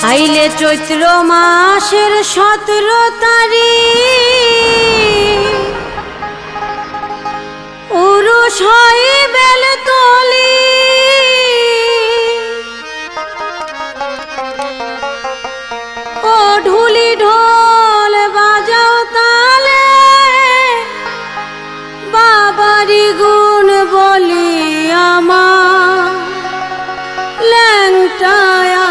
আইলে চৈত্র মাসের 17 তারিখ উরুষ হয় বেলতলি ও ঢুলি ঢোল বাজাও তালে বাবারি গুণ বলি আমার ল্যাংটায়া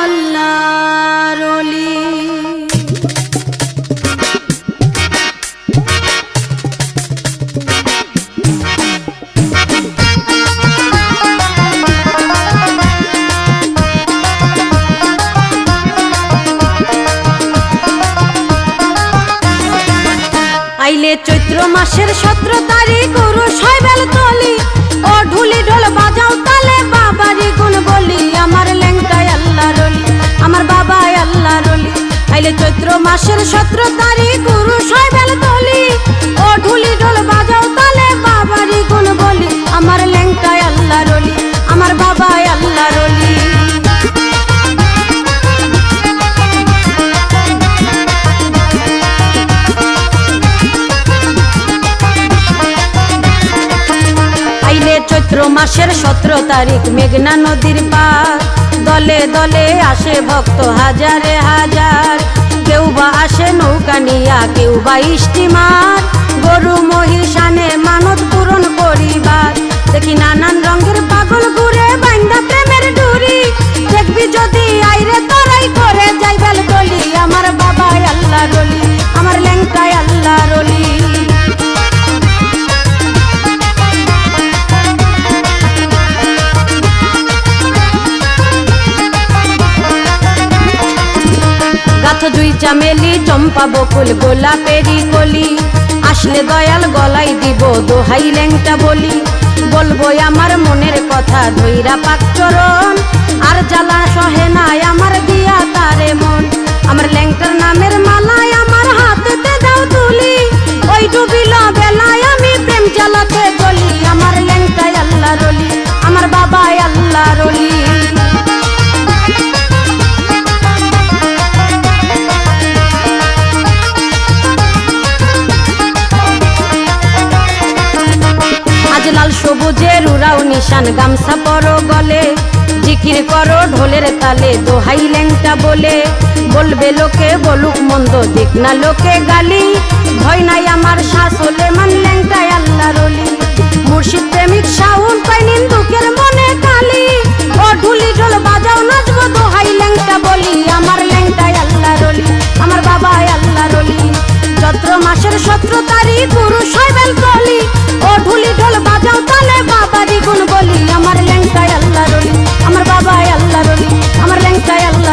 আল্লাহর ওলি। আইলে চৈত্র মাসের 17 তারিখ উরুষ হয় বেলতলি ও ঢুলি ঢোল বাজাও তালে বাবারি গুণ বলি আমার ল্যাংটায় আল্লাহর ওলি আমার বাবাই আল্লাহর ওলি। আইলে চৈত্র মাসের 17 তারিখ উরুষ হয় বেলতলি ও ঢুলি ঢোল বাজাও তালে বাবারি গুণ বলি আমার ল্যাংটায় আল্লাহর ওলি আমার বাবাই আল্লাহর ওলি। চৈত্র মাসের 17 তারিখ মেঘনা নদীর পার দলে দলে আসে ভক্ত হাজারে হাজার কেউ বা আসে নৌকা নিয়া কেউ বা স্টিমার গরু মহিষানে মানত পূরণ করিবার দেখি নানান রঙের পাগল ঘুরে বাইন্দা প্রেমের ডুরি দেখবি যদি আইরে তোরাই করে যাই বেলতলি আমার বাবাই আল্লাহর ওলি আমার ল্যাংটায় আল্লাহর ওলি। জুই চামেলি চম্পা বকুল গোলাপেরি কলি আসলে দয়াল গলাই দিব দোহাই ল্যাংটা বলি বলবো আমার মনের কথা ধইরা পাক চরণ আর জ্বালা সহে নাই আমার দিয়া তারে মন আমার ল্যাংটার নামের মালায় আমার হাতেতে দাও তুলি ওই ডুবিল বেলায় আমি প্রেম জ্বালাতে চলি আমার ল্যাংটায় আল্লাহর ওলি আমার বাবাই আল্লাহর ওলি। লাল সবুজের উড়াও নিশান গামছা পরো গলে জিকির করো ঢোলের তালে দোহাই ল্যাংটা বলে বলবে লোকে বলুক মন্দ দিক না লোকে গালি ভয় নাই আমার শ্বাস হলে মান ল্যাংটায় আল্লাহর ওলি মুর্শিদ প্রেমিক শাহুন কয় নিন্দুকের মনে কালি ও ঢুলি ঢোল বাজাও নাচবো দোহাই ল্যাংটা বলি আমার ল্যাংটায় আল্লাহর ওলি আমার বাবাই আল্লাহর ওলি। চৈত্র মাসের 17 তারিখ উরুষ হয় বেলতলি ও ঢুলি ঢোল বাজাও তালে বাবারি গুণ বলি আমার ল্যাংটায় আল্লাহর ওলি আমার বাবাই আল্লাহর ওলি আমার ল্যাংটায় আল্লাহর